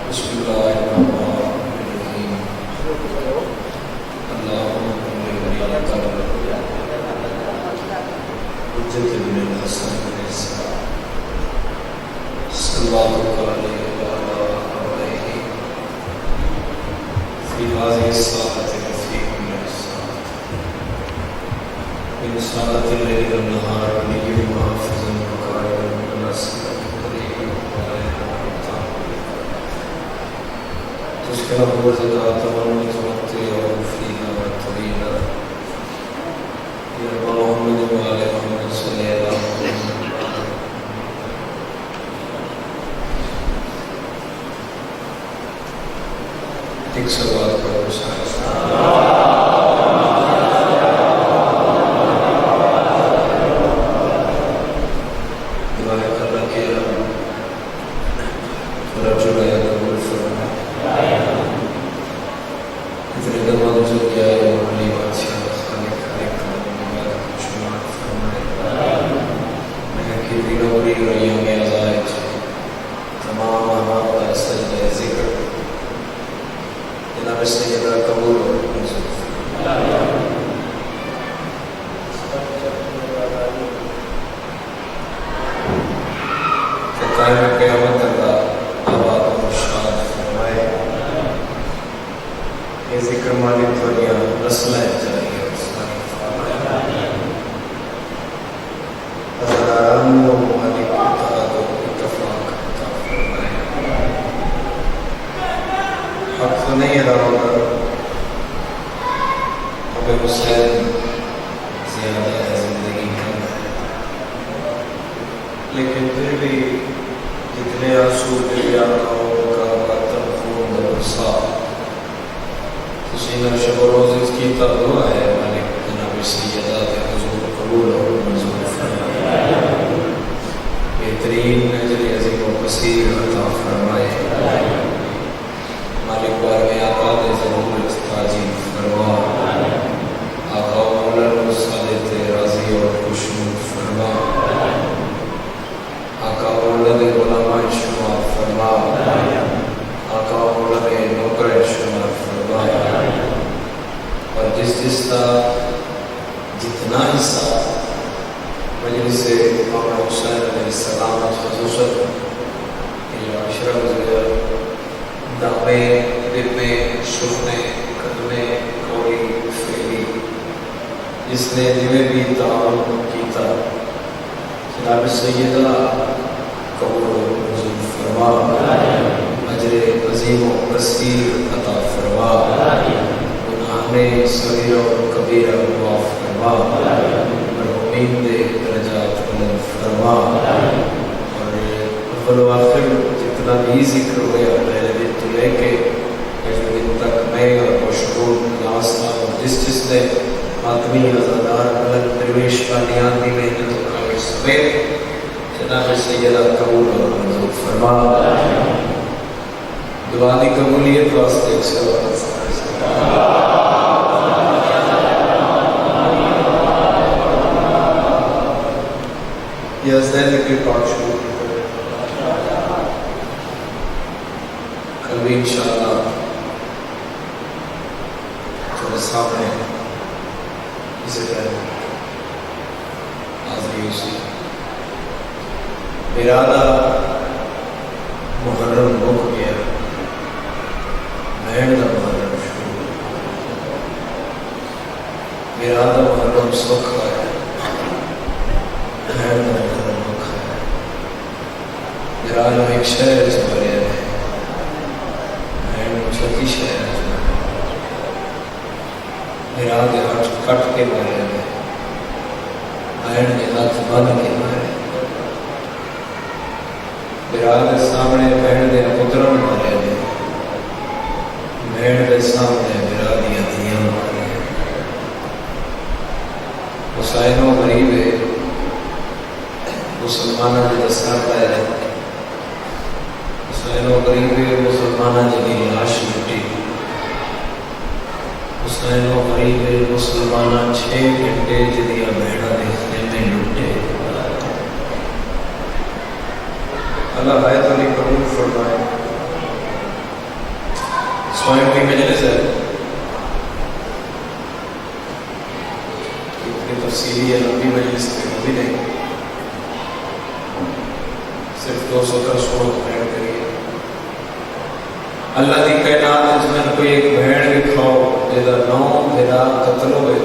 بسم الله الرحمن الرحيم. اللهم كن وليك حجة بن الحسن الإسلام صلواتك عليه وعلى آله في هذه الساعة وفي كل ساعة من ساعة الليل والنهار وليا وحافظا وقائدا وناصرا تشكر وزدات ومتوقع وفيها وطويلا يا محمد وعلى محمد صلى الله عليه وسلم. ایک سوال پڑھو دعائے کر رکھے رب جڑایا قبول فرمائے. اتنے دماغ جو کیا ہے وہ علی بادشاہ خالق شمار فرمائے. میں کہ نوری رئیوں میں ازائج تمام ہمارا سجدہ ذکر جناب سیدہ قبول و منظور قائم قیامت اللہ آباد و مشاد فرمائے. یہ ذکر مالک دنیا رسلہ جاریہ رسلائی فرمائے. حضران و مالک اتحاد و اتفاق عطا فرمائے. حق تو نہیں ادا ہوگا اب حسین زیادہ ہے زندگی کم ہے، لیکن پھر بھی جتنے آنسو دل آنکھوں کا وقت خون برسا تسینہ شب و روز اس کی دعا ہے مالک جناب سیدہ حضور قبول و منظور فرمائے. بہترین اجر عظیم و کثیر عطا فرمائے. مالک بار میں آقا دے ضرور استاجی فرما. آقا مولا کو سادت راضی اور خوشنود فرما. آقا مولا دے غلامان شمار فرما. آقا مولا دے نوکر شمار فرما. اور جس کا جتنا حصہ مجلس امام حسین علیہ السلام خصوصاً عشرہ دعوے دبے سخنے قدمے کوری فیلی جس نے جویں بھی تعاون کیتا جناب سیدہ قبول و منظور فرما. اجر عظیم و کثیر عطا فرما. گناہ میں صغیر و کبیرہ معاف فرما. مرحومین دے درجات بلند فرما. اور اول و آخر جتنا بھی ذکر ہوا پہلے دن تو لے کے اس دن تک میں اور مشہور نواز صاحب اور جس نے ماتمی ازادار بلند درویش بانیان دی محنت و کاوش سمیت جناب سیدہ قبول اور منظور فرما. دعا دی قبولیت واسطے ایک سوال یہ ازدین کے پاک شروع کل بھی انشاءاللہ تھوڑے سامنے اسے پہلے حاضری اسی ارادہ محرم مک گیا بہن کا محرم شروع. ارادہ محرم سکھ ہے بہن کا محرم مک ہے. ارادہ ایک شہر سے بھرے ہیں چھوٹی شہر میرا دے ہاتھ کٹ کے مارے ہیں بہن کے ہاتھ بند کے مارے. میرا دے سامنے بہن دے پتروں مارے ہیں. بہن دے سامنے میرا دیا دیا مارے ہیں. حسینوں غریب ہے مسلمانہ نے دستار پائے ہیں. حسینوں غریب ہے مسلمانہ جنی لاش لٹی. حسینوں غریب ہے مسلمانہ 6 گھنٹے جدیا بہنہ دے خیمے لٹے. اللہ آیت علی قبول فرمائے. سوئم کی مجلس ہے، اتنی تفصیلی ہے، لمبی مجلس پہ بھی نہیں، صرف 200 کا سورت بیٹھ کریے۔ اللہ کی کائنات میں کوئی ایک بھیڑ بھی کھاؤ جہاں 9 بھیڑا قتل ہوئے،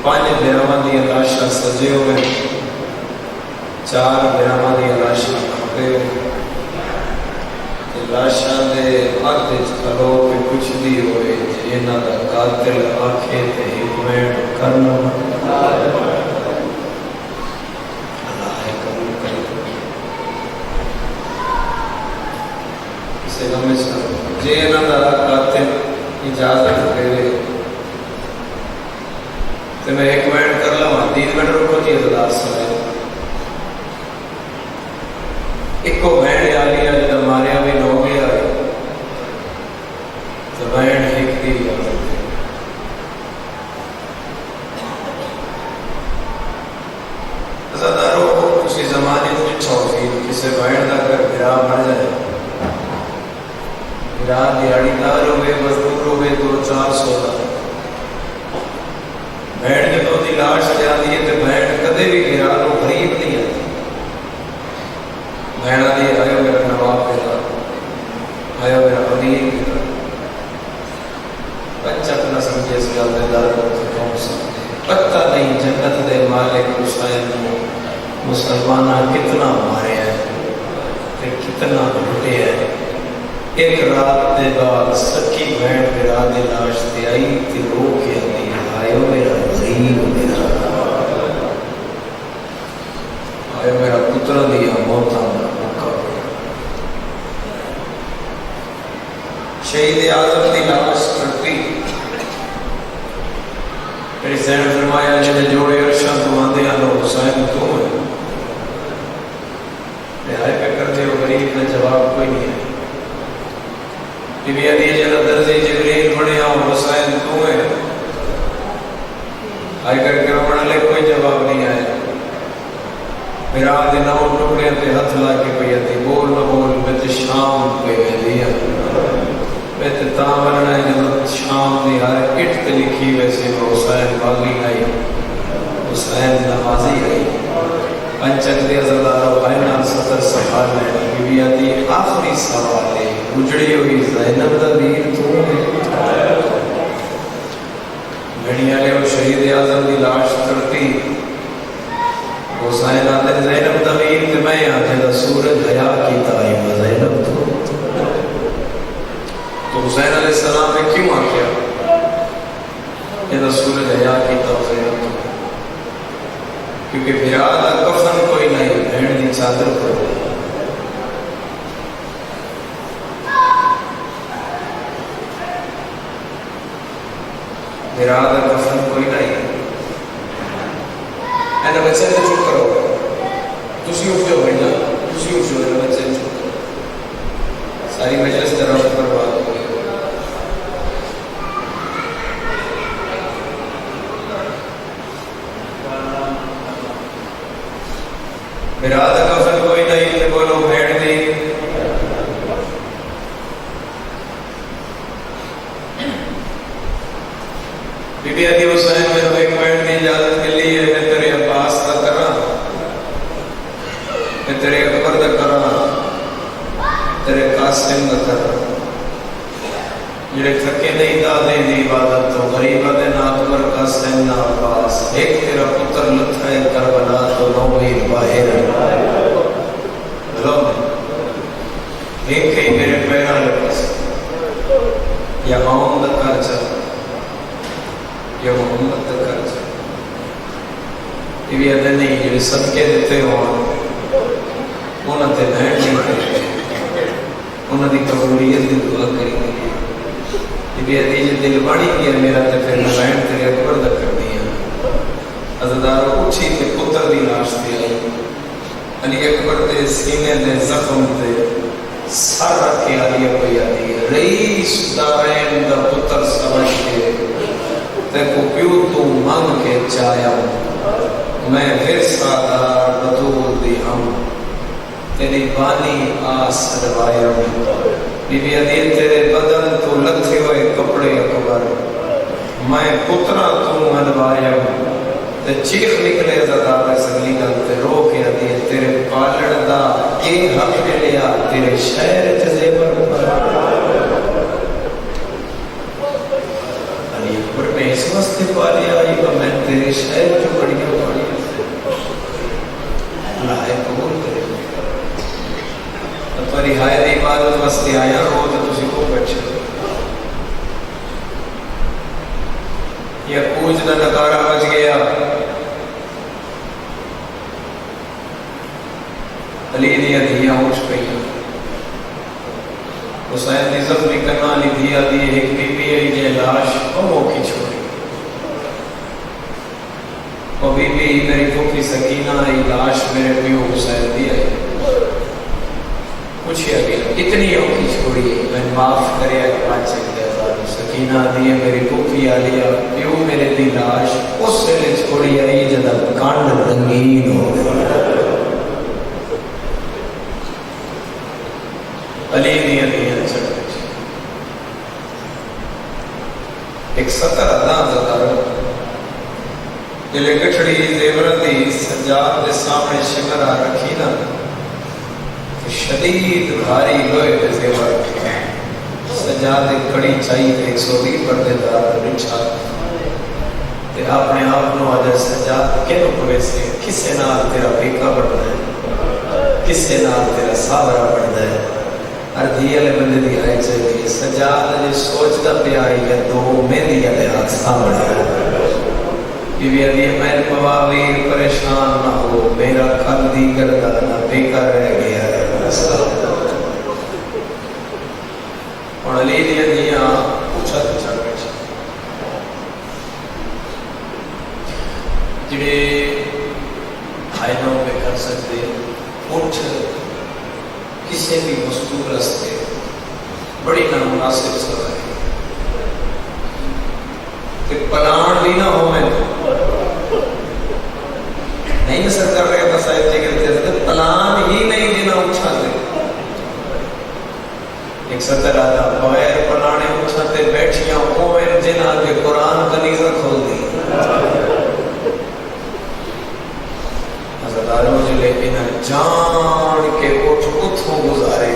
5 بھیڑاواں دی لاشاں سجے ہوئے، 4 بھیڑاواں دی لاشاں کھپے ہوئے، لاشاں دے ہاتھ وچ کھلو کے کچھ بھی ہوئے، انہاں دا قاتل آکھے تے ایک بھیڑ کرنا جی انہاں دا قاتل اجازت دے تو میں 1 منٹ کر لوں، 3 منٹ رکو جی حضرات سارے۔ ایک کو بہن آلی ہے جب ماریا بھی لو گیا تو بہن ایک دی اجازت دے۔ عزادارو کسی زمانے میں چھوٹی کسی بہن دا کر گرا مر جائے، رات دیہڑی دار ہوئے، مزدور ہوئے، 200-400 دا بھیڑ جب دی لاش جاتی ہے تو بھیڑ کدے بھی گرا لو غریب نہیں آتی، بھیڑا دی آئے میرا نواب پیدا، آئے میرا امیر پیدا، بچہ نہ سمجھے اس کا دار کو کون سمجھے، پتہ نہیں جنت دے مالک حسین کو مسلمانہ کتنا مارے ہیں کتنا لوٹے ہیں۔ ایک رات دے بعد سکی بہن میرا دی لاش تے آئی تے رو کے آئی، آئیو میرا غریب میرا، آئیو میرا پتر دیا موتا موقع۔ شہید اعظم دی لاش کرتی میری زین فرمایا جنہیں جوڑے عرشاں تو آندے آنو حسین تو ہے، رہائی پہ کرتے ہو غریب نے جواب کوئی نہیں ہے، بی بی علی جنہ درزی جبریل بڑھے آؤ حسین تو ہے، آئی کر کے روڑا لے کوئی جواب نہیں آئے، میرا آدھے نو ٹکڑے تے ہتھ لا کے پہیا تھی، بول نہ بول میں تے شام پہ گئے دیا، میں تے تاورنا ہے جب شام دی ہر اٹھ تے لکھی ویسے میں حسین باغی آئی، حسین نمازی آئی، پنچک دے ازدارو آئینا 70 سفار میں بی بی علی آخری سوال ہے، اجڑی ہوئی زینب دا ویر تو ہے، گھڑیاں لے وہ شہید اعظم دی لاش تڑتی، حسین آتے زینب دا ویر تے میں آتے دا سورج حیا کی تائیم زینب تو حسین علیہ السلام نے کیوں آکیا یہ دا سورج حیا کی تائیم زینب کیونکہ بھیرا کفن کوئی نہیں، بھیڑ دی چادر پر بھیرا کفن کوئی نہیں، اینا بچے نے چپ کرو، تسی اٹھ جاؤ بھیڑا، تسی اٹھ جاؤ، اینا بچے نے چپ کرو، ساری مجلس طرف پر بات ہو گئی۔ میرا کفن کوئی نہیں تے بولو بھیڑ دی، بی بی علی حسین میں ایک بھیڑ دی اجازت کے لیے میں تیرے عباس دا کرا، میں تیرے اکبر دا کرا، تیرے قاسم دا کرا، جڑے تھکے نہیں دادے دی عبادت تو غریبہ دے نا اکبر قاسم نا عباس، ایک تیرا پتر لطھا ہے کربلا تو نویر باہر ایک ہی میرے پیرا لپس یا محمد کا چل یا محمد کا چل یہ بھی ادھر نہیں جو صدقے دیتے ہو انہوں نے بہن نہیں کرتے انہوں نے قبولیت دی دعا کری گئی یہ بھی ادھر دل بڑی گیا میرا تے پھر بہن تیرے اکبر دا کر دیا عزدارو اچھی تے پتر دی لاش دی آئی علی اکبر دے سینے دے زخم دے سر رکھ کے آدھی کوئی آدھی ہے رئیس دارین دا پتر سمجھ کے تے کو پیو تو مانگ کے چایا میں پھر سادار بطول دی ہم تیری بانی آس روایا بی بی عدیل تیرے بدن تو لتھے ہوئے کپڑے اکبر میں پترا تو ادوایا تے چیخ نکلے زدار سگلی گل تے رو کے عدیل تیرے پالڑ دا یہ حق نے لیا تیرے شہر جزیبر پر علی اکبر میں اس واسطے پالیا آئی کہ میں تیرے شہر جو بڑھیا پڑی اللہ قبول کرے تو رہائی دی عبادت واسطے آیا رو تو تسی کو بیٹھے یا کوچ دا نکارہ بچ گیا علی دیا دیا ہوش پہی حسین دی زخمی کرنا لی دیا دی ایک بی بی آئی جے لاش وہ کی چھوڑی اور بی بی میری پھوپھی سکینہ آئی لاش میرے پیو حسین دی آئی پوچھیا گیا اتنی اوکی چھوڑی میں معاف کریا کہ بچے گیا سکینہ دیئے میری پھوپھی آلیا پیو میرے دی لاش اس سے لے چھوڑی آئی جدہ کانڈ رنگین ہو گیا علی دیا دیا چڑھ گئی ایک سطر اللہ ذکر جلے کٹھڑی زیورت دی سجاد دے سامنے شمرہ رکھی نا شدید بھاری لوئے دے زیور رکھی سجاد ایک کڑی چاہی تے 120 پردے دار رچھا تے اپنے آپ نو آدھر سجاد کینو پوے سے کسے نال تیرا بیکا بڑھنا ہے کسے نال تیرا ساورا بڑھنا ہے اردھی علی بندے دی آئی چاہیے سجاد جی سوچ دا پیاری ہے دو میری علی ہاتھ سامنے ہے بی بی علی میں پواویر پریشان نہ ہو میرا کھل دی کردہ نہ بیکا رہ گیا ہے اور علی دیا دیا پوچھا تو چڑھ گئے جڑے آئینوں پہ کر سکتے اٹھ کسی بھی مستور رستے بڑی نامناسب سزا ہے کہ پلان بھی نہ ہو میں نہیں اثر کر رہے تھا صاحب جی کہتے تھے پلان ہی نہیں دینا اچھا دے ایک سطر آتا بغیر پلانے اچھاتے بیٹھیاں اوین جنہ کے قرآن کا نیزہ کھول دی حضرت آلو جلے انہیں جان کے اٹھ اتھوں گزارے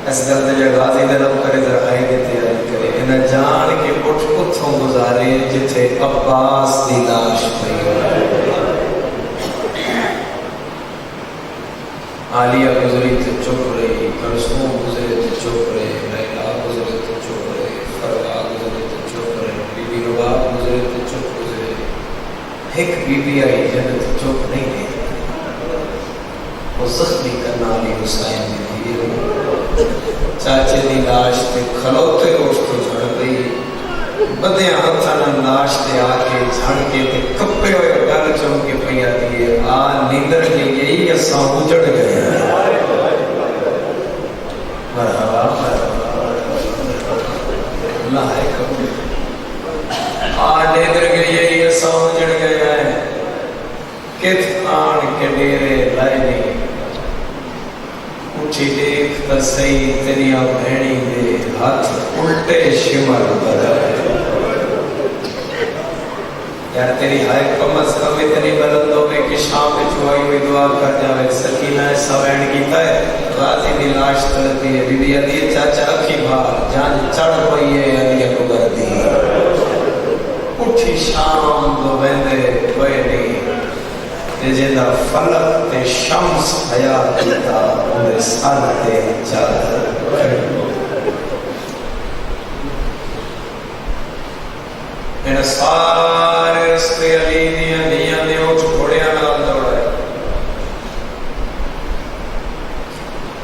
اس گلتے جگہ سے دلم کرے ذرا آئی دی تیاری کرے انہیں جان کے اٹھ اتھوں گزارے جتھے عباس دی لاش پہی عالیہ گزری تو چپ رہی کلثوم گزرے تو چپ رہے لیلا گزرے تو چپ رہے فروا گزرے تو چپ رہے بی بی رباب گزرے تو چپ گزرے ایک بی بی آئی جنت تو چپ نہیں رہی وہ زخمی کرنا علی حسین دی چاچے دی لاش تے کھلوتے روش تو جھڑ گئی بدیاں ہتھاں لاش تے آ کے جھڑ کے تے کپے ہوئے گل چم کے پیا دیے آ نیندر کے گئی اساں اجڑ گئے مرحبا اللہ ہے آ نیندر کے گئی اساں اجڑ گئے ہیں کت آن کے ڈیرے لائے نہیں اٹھی دیکھ تا صحیح تیریاں بہنی دے ہاتھ الٹے شمر بدائے یار تیری ہائے کم از کم اتنی بلندوں میں کہ شام میں چھوائی ہوئی دعا کر جاوے سکینہ سوین کیتا ہے غازی دی لاش تلتی ہے بی بی عدیل چاچا اکھی بھار جان چڑھ ہوئی ہے علیہ کو گردی اٹھی شام دو بندے کوئے نہیں جیدہ فلک تے شمس حیات کیتا انہیں سالتے چادر انہیں سارے رستے علی دیا دیا نے اٹھ گھوڑیاں نال دوڑے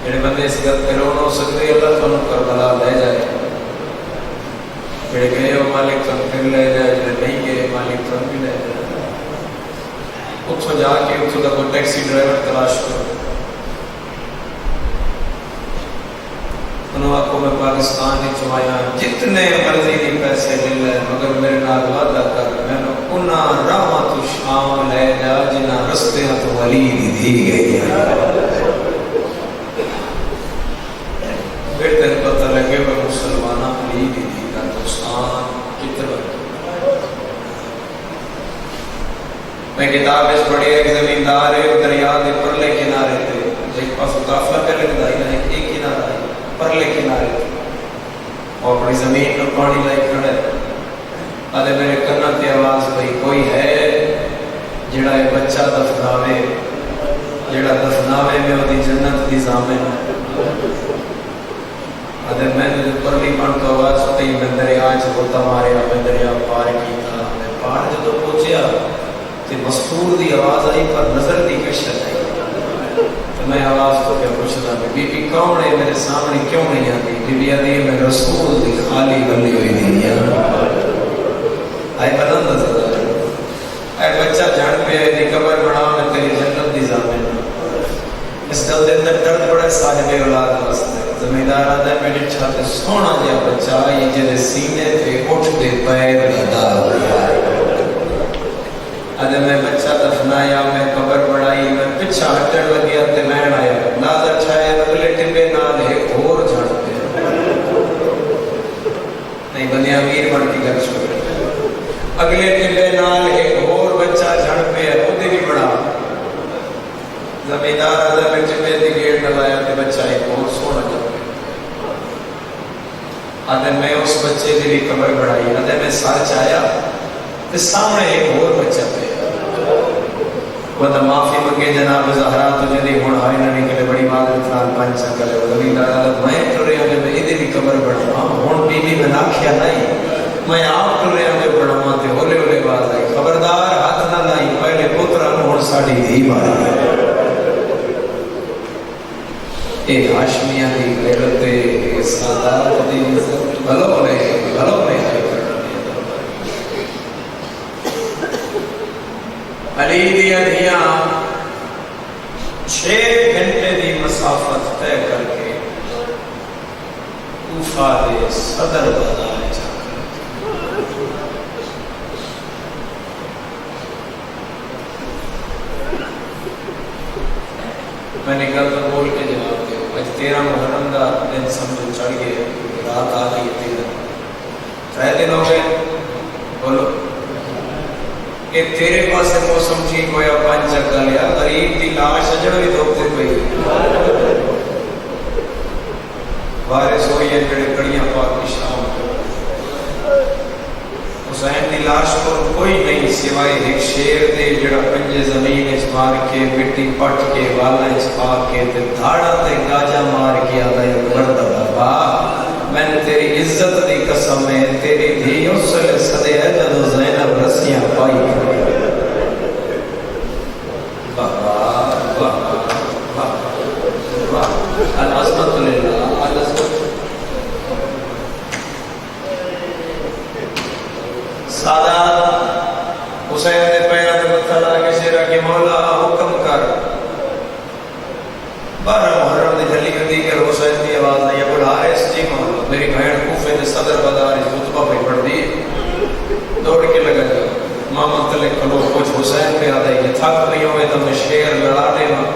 انہیں بندے اس گھر پہ رون ہو سکتے اللہ تو انہوں کربلا لے جائے پھر گئے ہو مالک تو پھر لے جائے جنہیں نہیں گئے مالک تو بھی لے جائے اتھو جا کے اتھو دا کوئی ٹیکسی ڈرائیور تلاش کرو انہوں کو میں پاکستان ہی چوائیاں جتنے مرضی دی پیسے مل رہے مگر میرے نال وعدہ کر میں نے انہاں راہ تو شام لے جا جنہاں رستے تو ولی دی گئی کتاب اس پڑھی ایک زمیندار ہے دریا دے پرلے کنارے تے ایک پاس قافلہ پہ لگدا ہے ایک کنارہ ہے پرلے کنارے تے اور اپنی زمین پر پانی لائے کھڑا ہے آدھے میرے کنا تے آواز بھئی کوئی ہے جڑا یہ بچہ دفناوے جڑا دفناوے میں وہ دی جنت دی ضامن آدھے میں نے پرلی پان تو آواز پہ میں دریا ہوتا مارے میں دریا پار کی تھا میں پار جو تو پہنچیا کہ مستور دی آواز آئی پر نظر دی کشت آئی تو میں آواز تو کیا پوچھتا بی بی کون ہے میرے سامنے کیوں نہیں آتی بی بی آدھی میں رسول دی خالی بلی ہوئی دی آئی بدن نظر اے بچہ جان پہ ہے دی قبر بڑھا میں تیری جنت دی ضامن اس گل دے اندر درد بڑا صاحب اولاد واسطے زمیندار آتا ہے میرے چھاتے سونا جا بچہ یہ جلے سینے پہ اٹھ دے پیر لدا ہوا ہے آدھے میں بچہ دفنایا میں قبر بڑھائی میں پچھا ہٹر لگیا تے لین آیا نازر چھائے اگلے ٹبے نال ایک اور جھڑ پہ نہیں بنیا امیر بن کی گھر چھوڑ اگلے ٹبے نال ایک اور بچہ جھڑ پہ ہے وہ بھی بڑا زمیندار آدھا میں ٹبے دی گیڑ نلایا تے بچہ ایک اور سونا جا آدھے میں اس بچے کی بھی قبر بڑھائی آدھے میں سر چایا تے سامنے ایک اور بچہ پہ وہ تو معافی منگے جناب زہرا تجھے دی ہون آئی نہ نکلے بڑی بات اتنان پانچ کرے وہ زمیندار آدھا میں تو رہا کہ میں ادھے بھی قبر بڑھا ہون بی بی میں ناکھیا نہیں میں آپ تو رہا کہ بڑھا تے ہولے ہولے باز آئی خبردار ہاتھ نہ لائی پہلے پتران ہون ساڑی دی ماری اے ہاشمیہ دی غیرت اے سادات دی بھلو نے علی دی ادھیاں 6 گھنٹے دی مسافت طے کر کے کوفہ دے صدر بازار جا میں نے گل تو بول کے جواب دیا آج 13 محرم دا دن سمجھو چڑھ گئے رات آ گئی 13 دن ہو گئے بولو کہ تیرے پاس موسم ٹھیک ہویا 5 جگہ لیا غریب دی لاش اجڑ بھی دھوکتے پئی وارث ہوئی ہے جڑے کڑیاں پاک کی شام حسین دی لاش کو کوئی نہیں سوائے ایک شیر دے جڑا پنجے زمین اس مار کے مٹی پٹ کے والا اس پا کے تے دھاڑا تے گاجا مار کے آدھا ہے مرد بابا میں نے تیری عزت دی قسم ہے تیری دھی اس لئے صدے ہے جدو زینب رسیاں پائی بابا بابا بابا العظمت للہ العظمت سادات حسین نے پیرا دے مطلع کے شیرہ کے مولا حکم کر 12 محرم دی جلی کردی کر حسین دی آواز نہیں ابو الحارث جی مولا میری بہن کوفے دے صدر بازار اس خطبہ پہ پڑھ دی دوڑ کے لگا جا ماما تلے کھلو کچھ حسین پہ آدھا یہ تھک نہیں ہوئے تو میں شیر لڑا دے ماں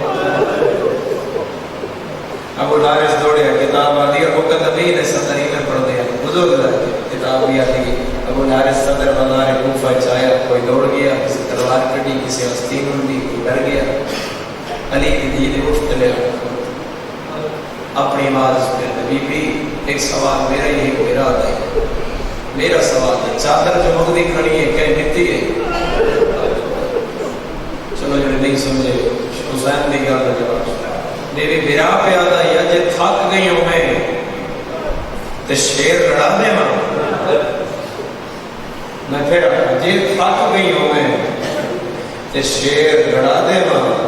ابو الحارث دوڑے کتاب آدھی اور وقت ابھی نے صدر ہی میں پڑھ دیا بزرگ رہے کتاب بھی آدھی ابو الحارث صدر بازار کوفہ چایا کوئی دوڑ گیا کسی تلوار کٹی کسی آستین اڑی کوئی ڈر گیا علی کی دید اٹھ لے اپنی آواز پہ بی بی ایک سوال میرا ہی ایک میرا آتا ہے میرا سوال ہے چادر جو مغدی کھڑی ہے کہیں مٹی ہے چلو جو نہیں سمجھے حسین دی گل کا جواب میری میرا پہ آتا ہے جے تھک گئی ہوں میں تو شیر لڑا دے میں پھر جے تھک گئی ہوں میں تو شیر لڑا دے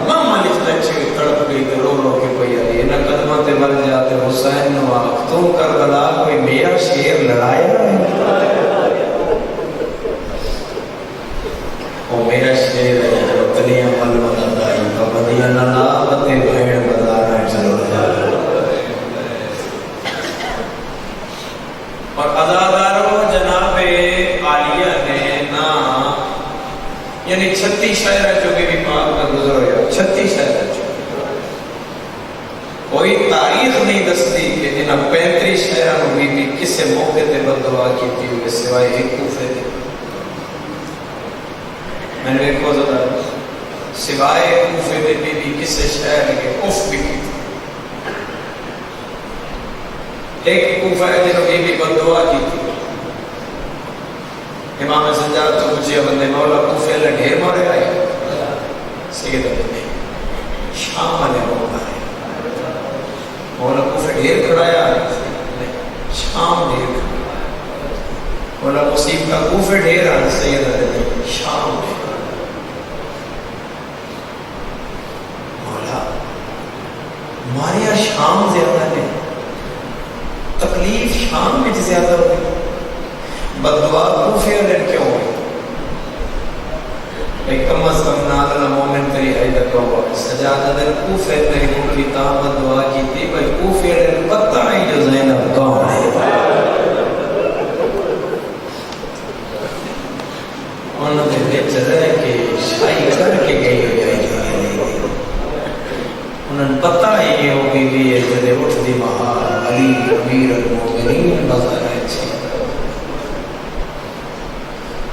ماما لکھ بچے تڑپ گئی تو رو رو کے کوئی آئی نہ قدمہ تے مر جاتے حسین نو آخ تم کربلا کوئی میرا شیر لڑایا ہے وہ میرا شیر ہے جو تلیاں مل مدد آئی پابندیاں نہ لاپتے بھیڑ بازار میں چلو اور ازاداروں جناب عالیہ نے نا یعنی 36 شہر جو کہ بھی پاک میں گزر ہویا 36 شہر جو کوئی تاریخ نہیں دستی کہ انہاں 35 شہروں میں بھی کسے موقع تے بددعا کی تھی ہوئے سوائے ایک کوفے تھے میں نے ایک کو زدہ سوائے کوفے دے بی بی کسے شہر کے اف بھی کی ایک کوفہ ہے جنہوں بی بی بد دعا کی تھی امام سجاد تو پوچھے بندے مولا کوفے اللہ ڈھیر مارے آئے سید بندے شام والے مولا ہے مولا کوفے ڈھیر کھڑایا شام ڈھیر کھڑایا مولا مصیب کا کوفے ڈھیر آنے سید بندے شام ڈھیر مولا ماریا شام زیادہ نہیں تکلیف شام میں زیادہ ہوئی بددعا کوفے والے کیوں ہوئی بھئی کم از کم نادل مومن تری حیدت ہوا سجادہ در کوفے تری کی تابت دعا کی تھی بھئی کوفے والے پتہ نہیں جو زینب کون ہے انہوں نے بیچ رہے کہ شاہی کر کے گئی ہو جائے انہوں نے پتہ ہی یہ ہوگی بھی یہ جدے اٹھ دی مہار علی امیر المومنین بازار ہے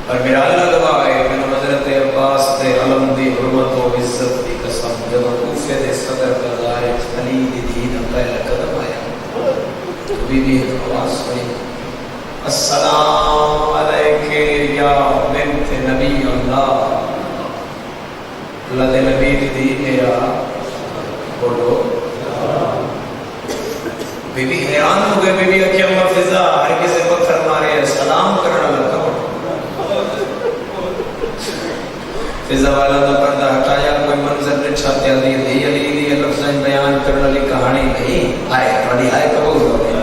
اور میرا اللہ گواہ ہے کہ حضرت عباس دے علم دی حرمت و عزت دی قسم جب کوفے دے صدر بازار علی دی دین پہلا قدم آیا بی بی آواز سنی السلام علیکہ یا بنت نبی اللہ اللہ دے نبی دی میرا بولو بی بی حیران ہو گئے بی بی اکی اما فضا ہر کسی پتھر مارے سلام کرنا لگا فضا والا دا پردہ ہٹایا کوئی منظر نے چھاتے علی دی علی دی لفظیں بیان کرنا لی کہانی نہیں آئے پڑی آئے قبول ہو گئے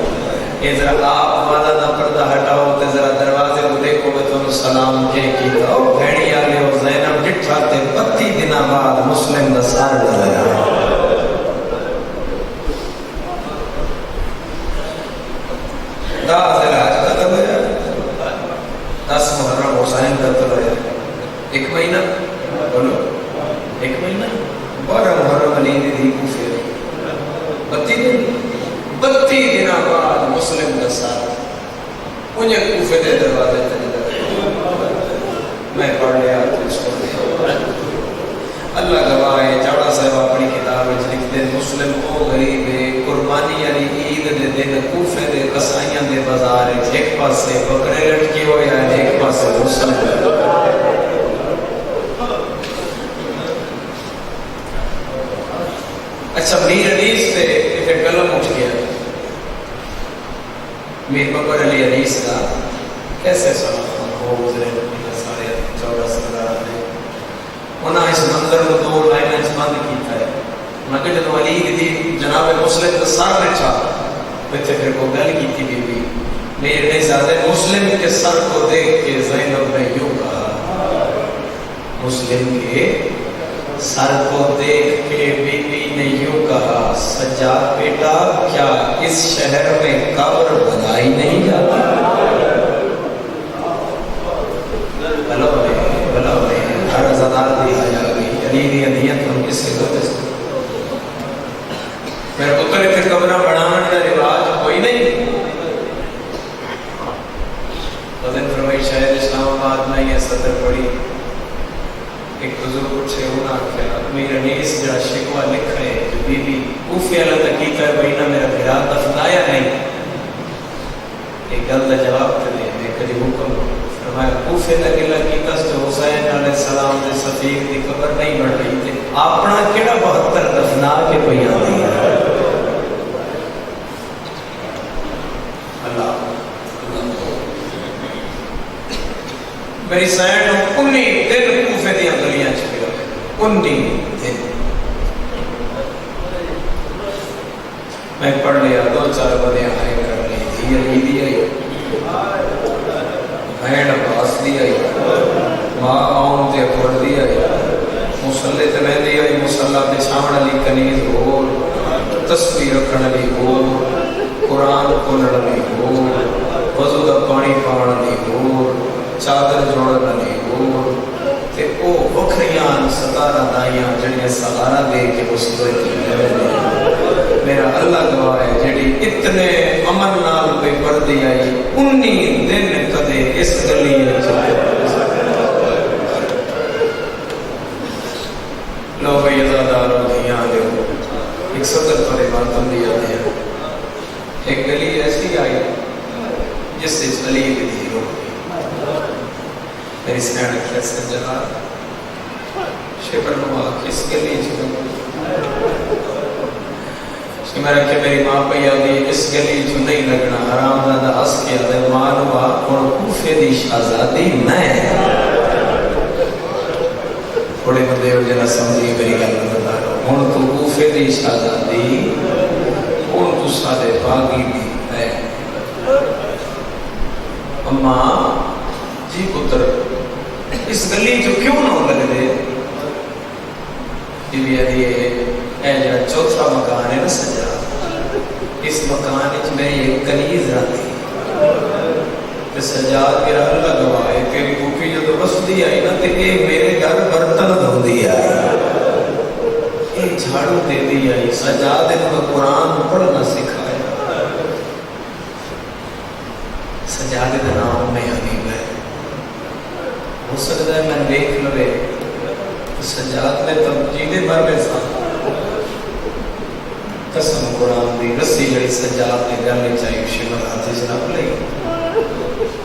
یہ ذرا آپ والا دا پردہ ہٹاؤ تے ذرا دروازے کو دیکھو بے تو سلام کے کی تو بھیڑی آلے ہو زینب جٹھاتے 32 دنہ بعد مسلم دا سار لگا دا زراج قتل ہو جائے 10 محرم حسین قتل ہو جائے 1 مہینہ بولو 1 مہینہ 12 محرم علی دی کوفے 32 دن بعد مسلم کا ساتھ انہیں کوفے دے دروازے میں پڑھ لیا تو اس کو اللہ گواہ ہے چاڑا صاحب اپنی کتاب میں لکھتے ہیں مسلم او غریب ہے قربانی علی عید دے دن کوفے دے قصائیاں دے بازار ایک پاس سے بکرے لٹکی ہو یا ایک پاس سے مسلم اچھا میر حدیث پہ پھر قلم اٹھ گیا میر بکر علی حدیث کا کیسے سنا وہ گزرے سارے 14 سردار نے انہاں اس منظر کو 2 لائنیں بند کیتا ہے انہاں کہ جب علی دی جناب مسلم کا سر نے چھاپا بچے پھر کو گل کی تھی بی میرے نے زیادہ مسلم کے سر کو دیکھ کے زینب نے یوں کہا مسلم کے سر کو دیکھ کے بی بی نے یوں کہا سجاد بیٹا کیا اس شہر میں قبر بنائی نہیں جاتی بلو ہر ازادار دی آیا گئی علی دی عدیت ہم کس سے کرتے ہیں میرے پتر پھر قبرہ بنانے کا رواج کوئی نہیں حضرت فرمائی شاید اسلام آباد میں یہ صدر پڑی ایک بزرگ اٹھے ہونا کیا میرا نیس جڑا شکوہ لکھا ہے جو بی بی کوفی اللہ تکیتا ہے بہینا میرا بھرا دفنایا نہیں ایک گل دا جواب کرے میں کدی حکم فرمایا کوفی لگلا کیتا سے حسین علیہ السلام دے صفیق دی قبر نہیں بڑھ رہی تھے اپنا کیڑا 72 دفنا کے پہیا دیا اللہ میری سائن 19 دن کوفے دیا گلیاں چھپیا 19 دن میں پڑھ لیا 2-4 بدے آئے کر لی دھی علی دی آئی بھین عباس دی آئی ماں آؤں دے پڑھ دی آئی مسلح تے میں دی آئی مسلح تے چھاوڑ علی کنیز ہو تصویر رکھن علی ہو قرآن کھولن علی ہو وضو دا پانی پاون علی ہو چادر جوڑن علی ہو تے او وکھریاں 17 دائیاں جڑیاں سہارا دے کے مصیبت کی میرا اللہ گواہ ہے جڑی اتنے امن نال پہ پردی آئی 19 دن کدے اس گلی انسپیکٹر تھوڑے ماتم دیا دیا ایک گلی ایسی آئی جس سے علی کی دھی ہو میری سینڈ کیسے جلا شکر نما کس گلی چھو میرا کہ میری ماں پہ یادی اس گلی جو نہیں لگنا حرام دادا اس کیا دے مانوا اور کوفے دی شہزادی میں تھوڑے بندے ہو جنا سمجھی میری گل بتا رہا ہوں تو کوفے دی شہزادی اور تو سادے باغی بھی ہے اما جی پتر اس گلی جو کیوں نہ لگ دے یہ بھی ہے جڑا چوتھا مکان ہے نا سجا اس مکان وچ میری ایک کنیز رہتی تے سجاد میرا اللہ گواہ ہے کہ بھوکی جدو بسدی آئی نا تے اے میرے گھر برتن دھوندی آئی اے جھاڑو دیندی آئی سجاد نے قرآن پڑھنا سکھایا سجاد دا نام میں حبیب ہے ہو سکتا ہے میں دیکھ لوے سجاد نے تب جینے بھر میں سا قسم قرآن دی رسی جڑی سجاد نے گلے چاہیے شمر ہاتھ جناب لئی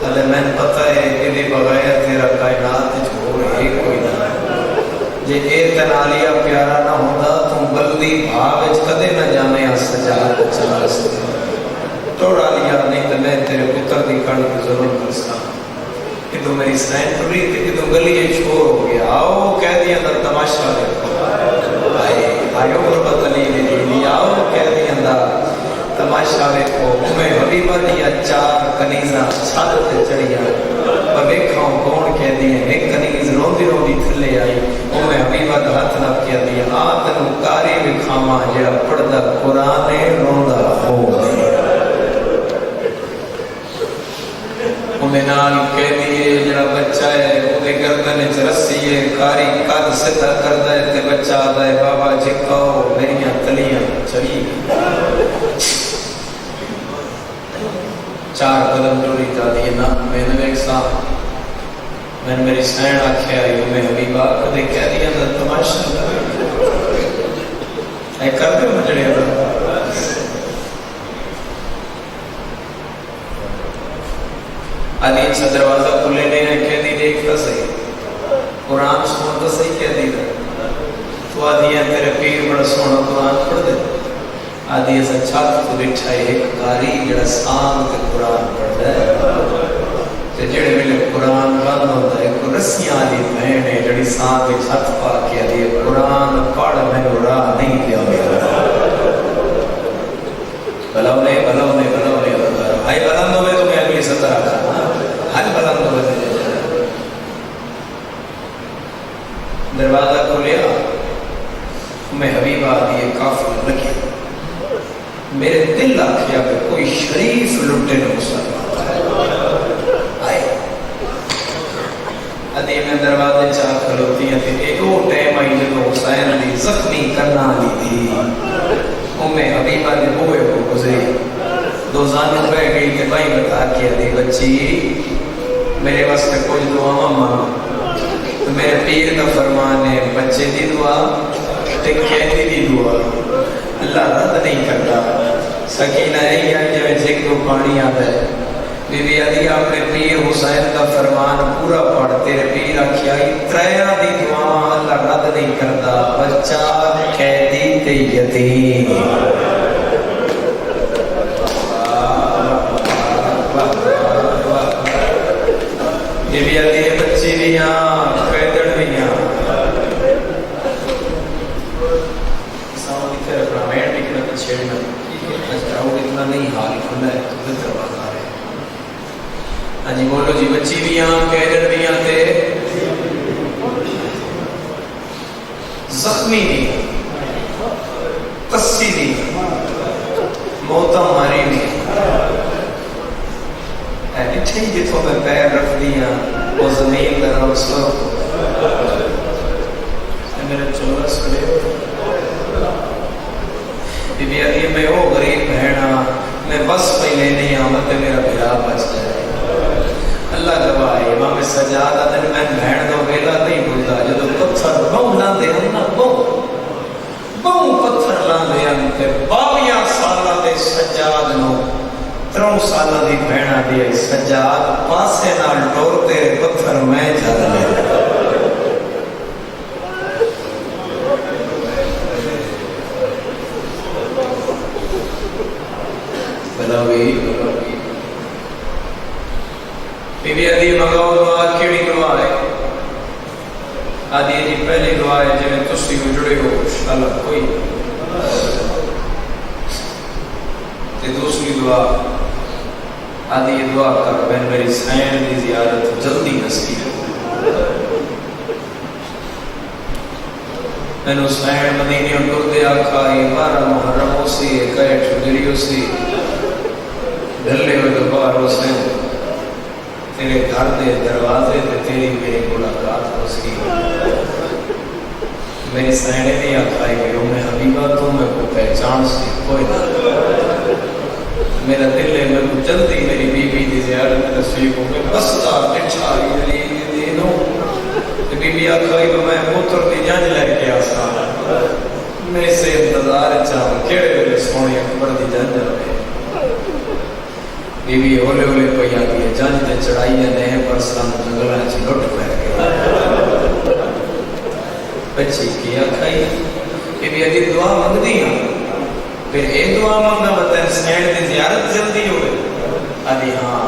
حالے میں نے پتہ ہے کہ بغیر تیرا کائنات چھوڑ ایک کوئی نہ جے اے تنالیا پیارا نہ ہوتا تم بلدی بھاوچ کدے نہ جانے آ سجاد چلا سکتے توڑا لیا نہیں تو میں تیرے پتر دی کڑ کی ضرور کرستا کہ تو میری سائن پڑی تھی کہ تو گلی چھوڑ ہو گیا آؤ کہہ دیا در تماشا دیکھو آئیو غربت علی نے آؤ کہہ دیا در تماشا دیکھو میں حبیبہ دیا چار کنیزہ چھاد تے چڑھیا بکھاؤں کون کہہ دیا ایک کنیز روندی روندی تھلے آئی میں حبیبہ دا ہاتھ نہ کیا دیا آتنو کاری بکھاما جڑا پڑھدا قرآن روندا ہو گیا میں نال کہہ دیئے جڑا بچہ ہے وہ دے گردن چ رسی ہے کاری قد سدھا کردا ہے تے بچہ آدا ہے بابا جکاؤ میریاں تلیاں چڑھی چار قدم ٹوری تا دیئے نا میں نے ایک ساتھ میں نے میری سین آکھیا ہے میں حبیبہ کدے کہہ دیا دا تماشا اے کر دے مجھڑے دا علی اچھا دروازہ کھلے نہیں ہے کہہ دی دیکھتا صحیح قرآن سنتا صحیح کہہ دی تو آدھی ہے تیرے پیر بڑا سونا قرآن پڑھ دے آدھی ایسا چھات تو بٹھا ایک کاری جڑا سام کے قرآن پڑھ دے تے جڑے ملے قرآن بند ہوتا ہے کو رسیاں آدھی بہنے جڑی سام کے چھت پا کے آدھی قرآن پڑھ میں راہ نہیں کیا میرا بلاؤ نے آئی بلند ہوئے تو میں اگلی سطر آتا ہر بلند ہوئے تو دروازہ کھولیا میں حبیبہ دیئے کافر لگیا میرے دل آکھیا کہ کوئی شریف لٹے نے مسلمان آئے ادھی میں دروازے چاہ کھلوتی ہیں ایک وہ ٹیم آئی جب حسین دی زخمی کرنا لی تھی حبیبہ نے بوئے کو گزری دو زانت بہ گئی کہ بھائی بتا کیا دی بچی میرے واسطے کچھ دعا مانگو تو میرے پیر کا فرمان ہے بچے دی دعا ٹکے دی دعا اللہ رد نہیں کرتا سکینہ نہیں ہے جو جھک کو پانی آتا ہے بی بی علی اپنے پیر حسین کا فرمان پورا پڑھ تیرے پیر آکھیا تریاں دی دعا اللہ رد نہیں کرتا بچہ قیدی تے یتیم یہ بھی آتی ہے بچی بھی یہاں قیدر بھی یہاں ساؤں کی طرف رامین لکھنا تو چھیڑنا جاؤ اتنا نہیں حال کھلا ہے تو دل دروازہ رہے ہاں جی بولو جی بچی بھی یہاں قیدر بھی یہاں تھے زخمی بھی کسی بھی موتا ماری بھی اٹھے جتوں میں پیر رکھ دیا وہ زمین کا رب سو میرے چورس کھڑے بی بی علی میں وہ غریب بہنا میں بس پہ لینے آمد پہ میرا بھرا بچ جائے اللہ گواہ ہے امام سجاد دن میں بہن دو ویلا نہیں بھولتا جدو پتھر بہو لاندے ہم نا بہو پتھر لاندے ہم تے 22 سالاں دے سجاد نو 3 سالاں دی بہنا دی سجاد پاسے نال ٹور تیرے پتھر میں جل لے بلاوی بی بی ادی منگاؤ دعا کیڑی دعا ہے آدھی جی پہلی دعا ہے جنہیں تسی کو جڑے ہو انشاءاللہ کوئی تے دوسری دعا آدھی یہ دعا کر بین میری سین دی زیارت جلدی نصیب ہو میں نے سین مدینی اٹھر دے آکھا یہ 12 محرم ہو سی ایک ٹھگری ہو سی ڈھلے ہوئے دوبار ہو سی تیرے گھر دے دروازے تے تیری میری ملاقات ہو سی میری سینے نہیں آکھائی کہ میں حبیبہ تو میں کو پہچان سی کوئی نہ میرا دل ہے میں کو جلدی میری بی بی دی زیارت نصیب ہو میں بستا پچھاری علی دینوں بی بی آکھائی کہ میں پتر دی جنج لے کے آسا میں سے انتظار چاہوں کیڑے ویلے سونی اکبر دی جنج آئے بی بی ہولے ہولے پہ آتی ہے جنج تے چڑھائی ہے نئے پر سلام جنگلہ چی لٹ پہ گیا بچی کیا کھائی بی بی آتی دعا مانگ دی پھر اے دعا مانگا بتائیں سین دی زیارت جلدی ہوئے آدھی ہاں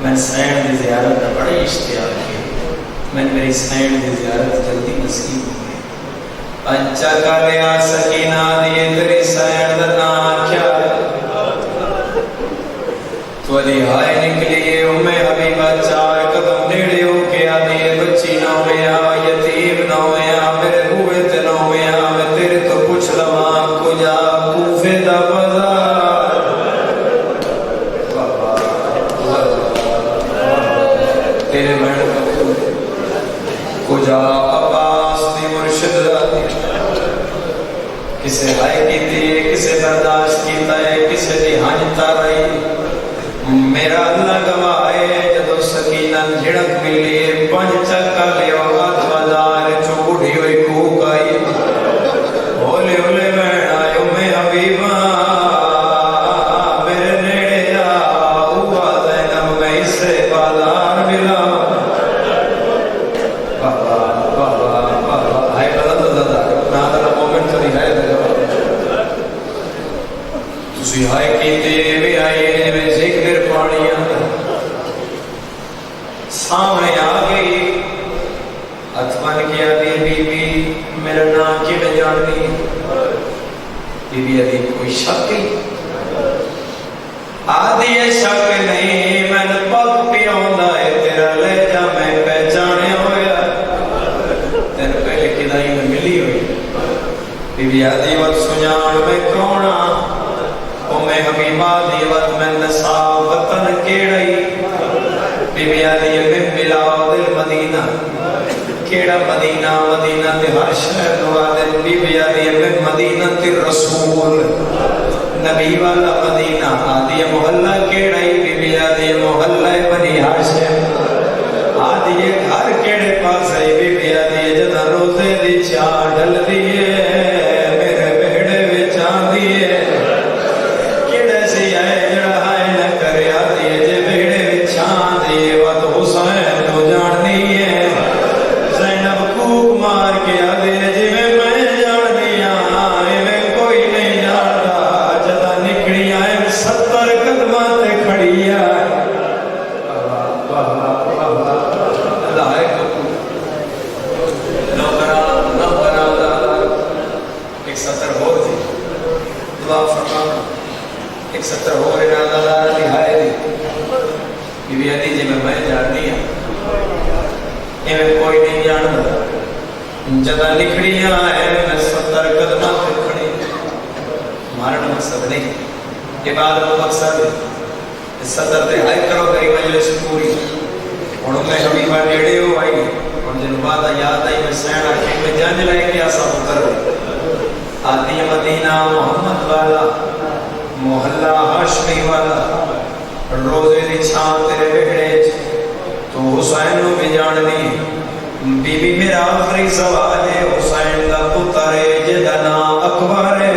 میں سین دی زیارت دا بڑے اشتیار کیا میں میری سین دی زیارت جلدی نصیب ہوئے پنچا کا لیا سکینہ دیئے تری سین دا نام کیا تو علی ہائے نکلیے امیں حبیبہ 4 قدم نیڑے ہو کے آدھی بچی نہ ہویا یتیم نہ ہویا میرے ہوئے تے نہ ہویا میں تیرے تو پوچھ لما کجا کوفے دا بازار تیرے بہن کا کجا عباس دی مرشد دا کسے ہائے کیتی ہے کسے برداشت کیتا ہے کسے دی ہانجتا رہی میرا اللہ گواہ ہے جدو سکینہ جھڑک ملی 5 چکا لیو ہاتھ بازار چوڑی ہوئی کوک آئی ہولے ہولے بہن آئیو میں حبیبہ میرے نیڑے ہوا زینب میں اسے بازار ملا بابا بابا بابا ہائے غلط زدہ نادر مومن کری ہے تسی ہائے کیتے بھی آئیے جب ذکر پاڑیاں سامنے آ گئی اتمن کیا بی بی میرا نام کی میں جان دی بی بی ادھی کوئی شک آدھی ہے شک نہیں میں نے پک پیوندا ہے تیرا لے جا میں پہچانے ہویا تین پہلے کدائی میں ملی ہوئی بی بی ادھی وقت سنیان میں کونا میں حبیبہ دی وقت میں نسا وطن کیڑائی بی بی آدھی میں بلاو دل مدینہ کیڑا مدینہ مدینہ تے ہر شہر دعا دل بی بی آدھی میں مدینہ تے رسول نبی والا مدینہ آدھی محلہ کیڑائی بی بی آدھی محلہ بنی ہاشم آدھی گھر کیڑے پاس ہے بی بی آدھی جدہ روزے دی چاہ ڈل دیئے میرے بہڑے وچان دیئے ایک 70 ہو رہے نازدار نہائے دی بی بی آدھی جی میں جاننی ہوں میں کوئی نہیں جانتا جدہ لکھڑیاں ہے میں 70 قدمہ پہ کھڑی مارنا مقصد نہیں یہ بات وہ مقصد ہے 70 تے ہائی کرو گئی مجلس پوری اور میں حبیبہ ڈیڑے ہو آئی اور جن بات یاد آئی میں سینہ کہ میں جانج لائے کیا سا اتر آدھی مدینہ محمد والا محلہ ہاشمی والا روزے دی چھان تیرے بہڑے تو حسین نو بھی جاننی بی بی میرا آخری سوال ہے حسین دا پتر ہے جدا نام اکبر ہے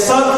7